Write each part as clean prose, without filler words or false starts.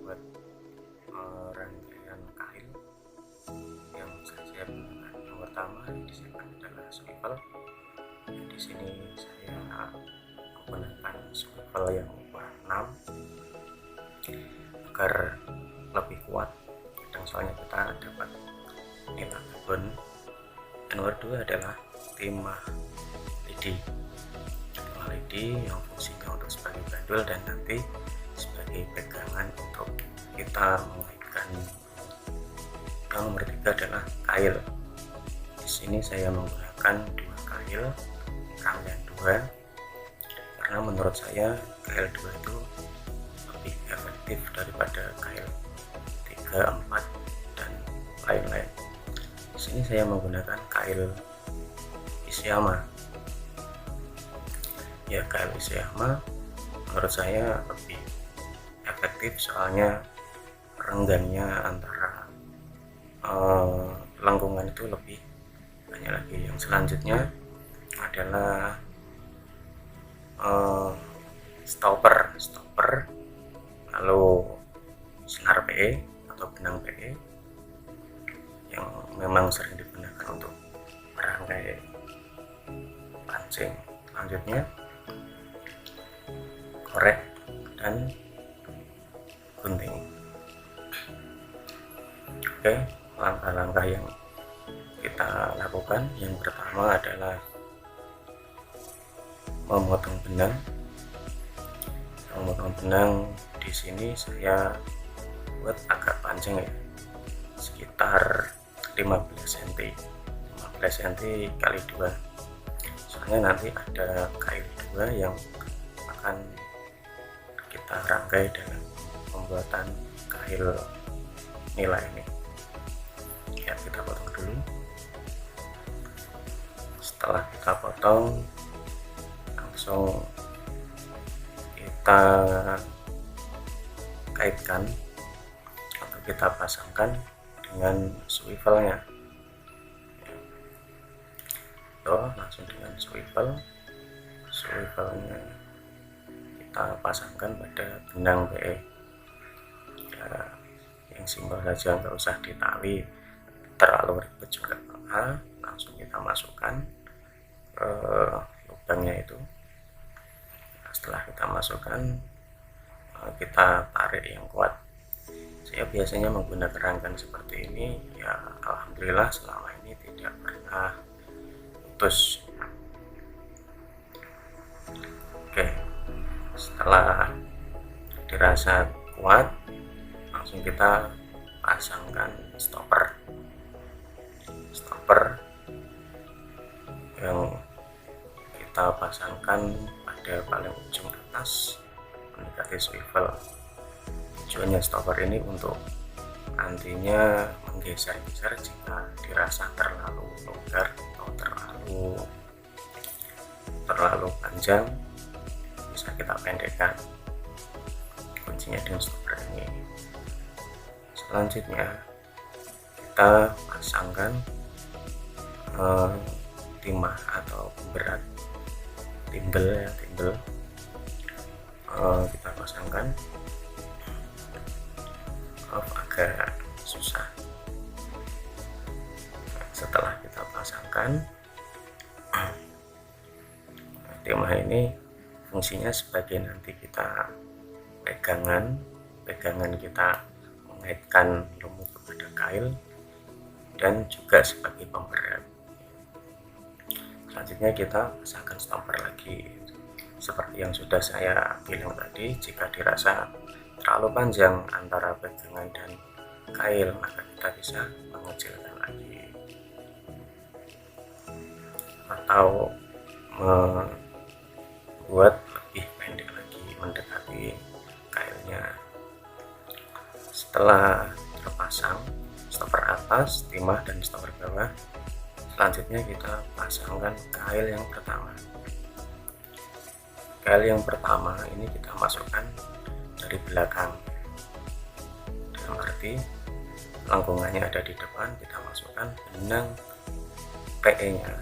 membuat rangkaian kail yang saya gunakan. Yang pertama di sini adalah swivel. Di sini saya menggunakan swivel yang ukuran 6 agar lebih kuat, dan soalnya kita dapat nilai karbon. Yang kedua adalah timah lidi. Timah lidi yang fungsinya untuk sebagai bandul dan nanti sebagai pegangan untuk kita mengaitkan. Yang nomor 3 adalah kail. Di sini saya menggunakan 2 kail rangkaian 2 karena menurut saya kail 2 itu lebih efektif daripada kail 3, 4 dan lain-lain. Di sini saya menggunakan kail Ishiyama. Ya, kail Ishiyama menurut saya lebih efektif soalnya renggangnya antara lengkungan itu lebih banyak lagi. Yang selanjutnya adalah stopper, lalu senar PE atau benang PE yang memang sering digunakan untuk merangkai pancing. Selanjutnya korek dan gunting. Oke, langkah-langkah yang kita lakukan, yang pertama adalah memotong benang. Di sini saya buat agak panjang ya, sekitar 15 cm kali 2, soalnya nanti ada kail 2 yang akan kita rangkai dalam pembuatan kail nilai ini. Ya, kita potong dulu. Setelah kita potong, langsung kita kaitkan atau kita pasangkan dengan swivelnya. Langsung dengan swivelnya kita pasangkan pada benang PE ya, yang simpel saja, nggak usah ditali terlalu ribet juga. Langsung kita masukkan ke lubangnya itu. Setelah kita masukkan, kita tarik yang kuat. Saya biasanya menggunakan rangkaian seperti ini ya, alhamdulillah selama ini tidak pernah putus. Oke, setelah dirasa kuat, langsung kita pasangkan stopper yang kita pasangkan pada paling ujung atas mendekati swivel. Tujuannya stopper ini untuk nantinya menggeser-geser jika dirasa terlalu longgar atau terlalu panjang, bisa kita pendekkan. Kuncinya dengan stopper ini. Selanjutnya kita pasangkan timah atau pemberat, timbel. Kita pasangkan, agak susah. Setelah kita pasangkan, timah ini fungsinya sebagai nanti kita pegangan kita mengaitkan lumut kepada kail dan juga sebagai pemberat. Selanjutnya kita pasangkan stopper lagi. Seperti yang sudah saya bilang tadi, jika dirasa terlalu panjang antara pegangan dan kail, maka kita bisa mengecilkan lagi atau membuat lebih pendek lagi mendekati kailnya. Setelah terpasang stopper atas, timah, dan stopper bawah, selanjutnya kita pasangkan kail yang pertama. Kail yang pertama ini kita masukkan dari belakang, dalam arti lengkungannya ada di depan, kita masukkan benang PE nya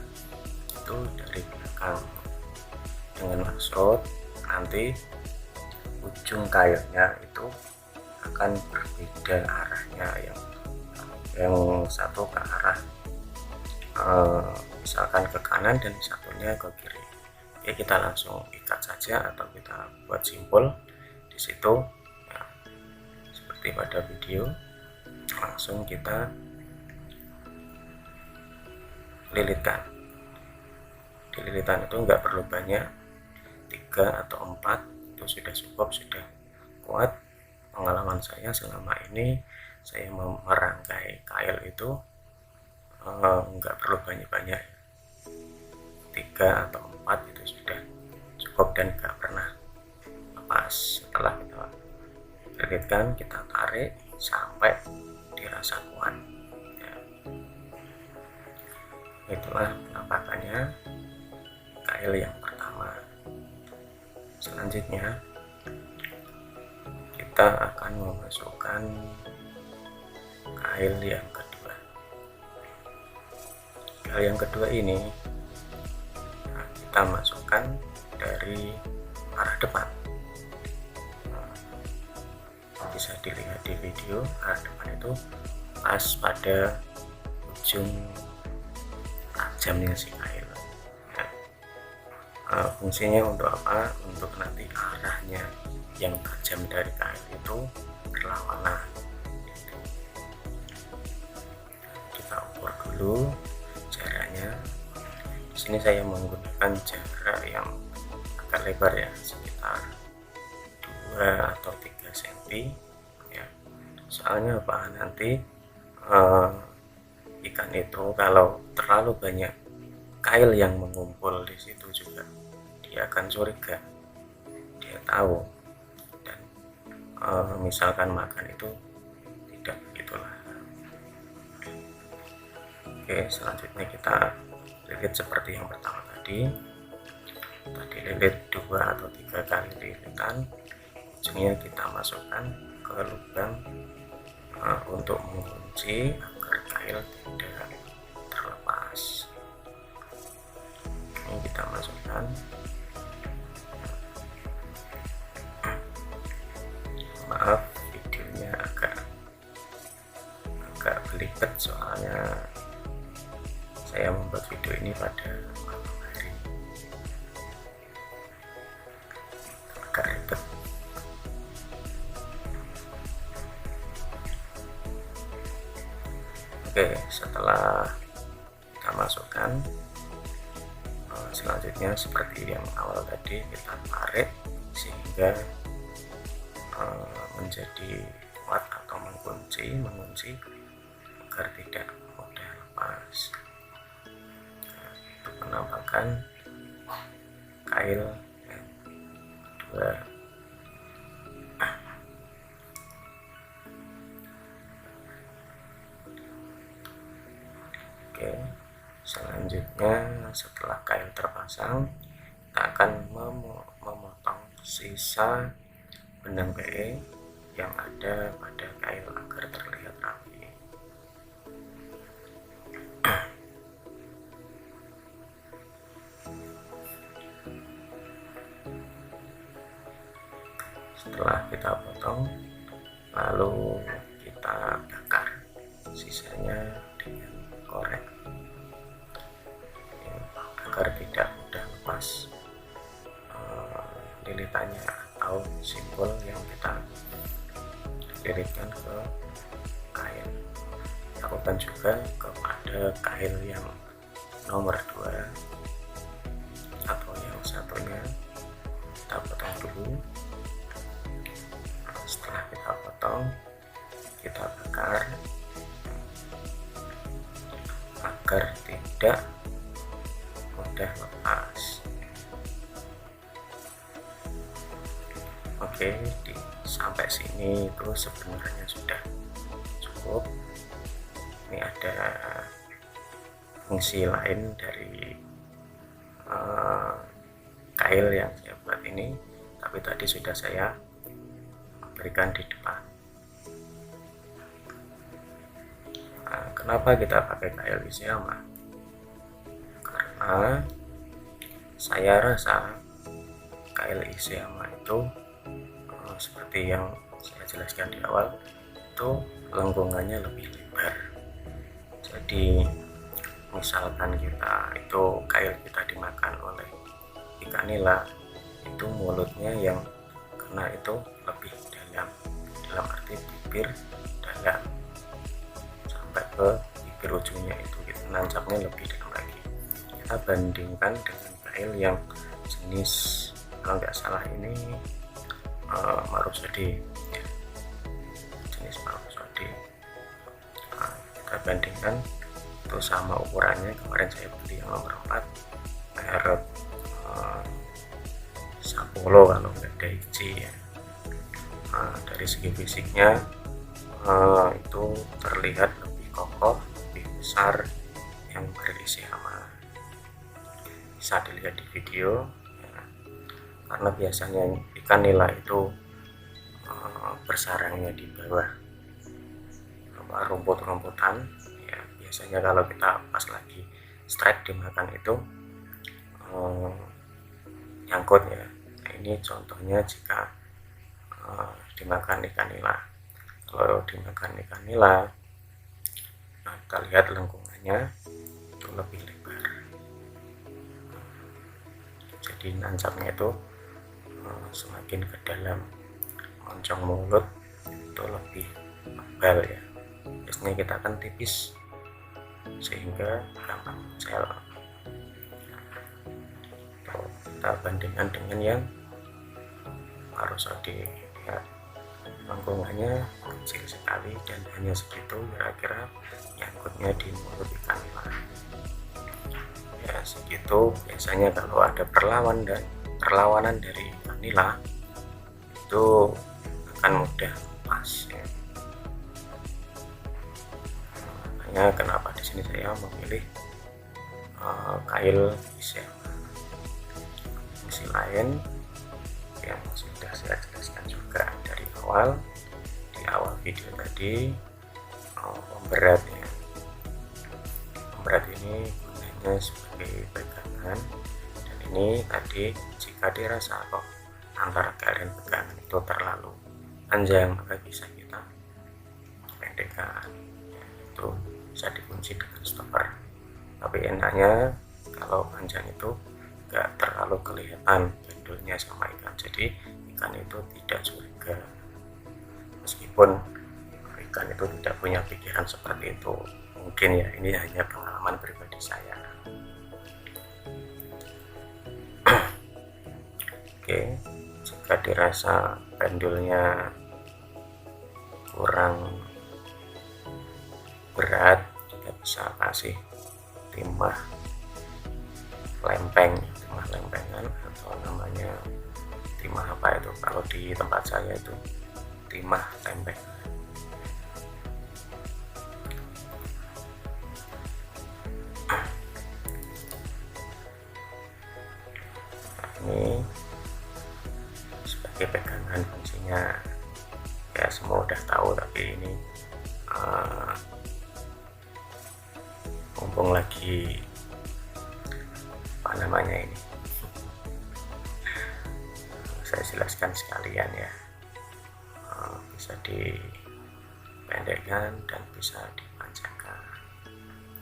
itu dari belakang, dengan maksud nanti ujung kailnya itu akan berbeda arahnya, yang satu ke arah misalkan ke kanan dan satunya ke kiri. Oke, kita langsung ikat saja atau kita buat simpul di situ ya, seperti pada video. Langsung kita lilitkan. Di lilitan itu enggak perlu banyak, 3 atau 4 itu sudah cukup, sudah kuat. Pengalaman saya selama ini, saya merangkai kail itu enggak perlu banyak-banyak, 3 atau 4 itu sudah cukup dan enggak pernah lepas. Setelah kita lilitkan, kita tarik sampai dirasa kuat ya. Itulah penampakannya kail yang pertama. Selanjutnya kita akan memasukkan kail yang kedua. Kail yang kedua ini kita masukkan dari arah depan. Bisa dilihat di video, arah depan itu pas pada ujung tajamnya si kail. Fungsinya untuk apa? Untuk nanti arahnya yang tajam dari kail itu berlawanan. Kita ukur dulu jaraknya. Di sini saya menggunakan jarak yang agak lebar ya, sekitar 2 atau 3 cm ya. Soalnya apa, nanti ikan itu kalau terlalu banyak kail yang mengumpul di situ juga dia akan curiga, dia tahu, dan misalkan makan itu tidak begitulah. Oke, selanjutnya kita lilit seperti yang pertama tadi lilit 2 atau 3 kali lilitan. Ujungnya kita masukkan ke lubang untuk mengunci agar kail tidak terlepas. Ini kita masukkan. Maaf, videonya agak belibet soalnya saya membuat video ini pada malam hari, agak ribet. Oke, setelah kita masukkan, selanjutnya seperti yang awal tadi kita tarik sehingga menjadi kuat atau mengunci agar tidak mudah lepas. Itu penampakan kail yang kedua. Oke, selanjutnya setelah kail terpasang, kita akan memotong sisa benang PE yang ada pada kail agar terlihat rapi. Setelah kita potong, lalu kita bakar sisanya dengan korek agar tidak mudah lepas lilitannya atau simpul yang kita lilitkan ke kail. Lakukan juga kepada kail yang nomor 2 atau yang satunya. Kita potong dulu. Setelah kita potong, kita bakar agar tidak mudah lepas. Oke, sampai sini itu sebenarnya sudah cukup. Ini ada fungsi lain dari kail yang saya buat ini, tapi tadi sudah saya berikan di depan. Kenapa kita pakai kail Isayama? Karena saya rasa kail Isayama itu seperti yang saya jelaskan di awal, itu lengkungannya lebih lebar. Jadi misalkan kail kita dimakan oleh ikan nila, itu mulutnya yang kena itu lebih dalam arti bibir dalam sampai ke bibir ujungnya itu gitu, nancapnya lebih dalam lagi. Kita bandingkan dengan kail yang jenis, kalau nggak salah ini marusodi, jenis marusodi. Kita bandingkan itu sama ukurannya. Kemarin saya beli yang nomor 4 merek Sapolo kalau nggak Daichi ya. Dari segi fisiknya itu terlihat lebih kokoh, lebih besar, yang berisi hama. Bisa dilihat di video ya. Karena biasanya ikan nila itu bersarangnya di bawah rumput-rumputan ya. Biasanya kalau kita pas lagi strike dimakan itu nyangkut ya. Nah, ini contohnya jika dimakan ikan nila. Kalau dimakan ikan nila, nah, kita lihat lengkungannya itu lebih lebar, jadi nancapnya itu semakin ke dalam, moncong mulut itu lebih tebal ya. Biasanya kita kan tipis sehingga gampang mencel. Kita bandingkan dengan yang marusodi ya, lengkungannya kecil sekali dan hanya segitu kira-kira nyangkutnya di mulut ikan nila ya, segitu. Biasanya kalau ada perlawanan dari ikan nila itu akan mudah lepas ya. Makanya kenapa di sini saya memilih kail fungsi lain yang sudah saya jelaskan juga dari awal video tadi. Pemberat ya, pemberat ini gunanya sebagai pegangan, dan ini tadi jika dirasa kok antara kail dan pegangan itu terlalu panjang, maka bisa kita pendekkan ya, itu bisa dikunci dengan stopper. Tapi enaknya kalau panjang itu enggak terlalu kelihatan bandulnya sama ikan, jadi ikan itu tidak curiga, meskipun ikan itu tidak punya pikiran seperti itu mungkin ya. Ini hanya pengalaman pribadi saya. Oke, jika dirasa bandulnya kurang berat, kita bisa kasih timah lempengan atau namanya timah apa itu, kalau di tempat saya itu timah lempeng. Ini sebagai pegangan fungsinya ya, semua udah tahu, tapi ini mumpung lagi apa namanya ini, saya jelaskan sekalian ya. Bisa dipendekkan dan bisa dipanjangkan,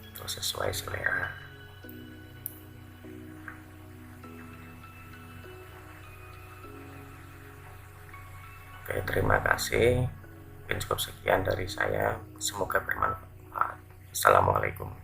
itu sesuai selera. Oke, terima kasih. Mungkin cukup sekian dari saya, semoga bermanfaat. Assalamualaikum.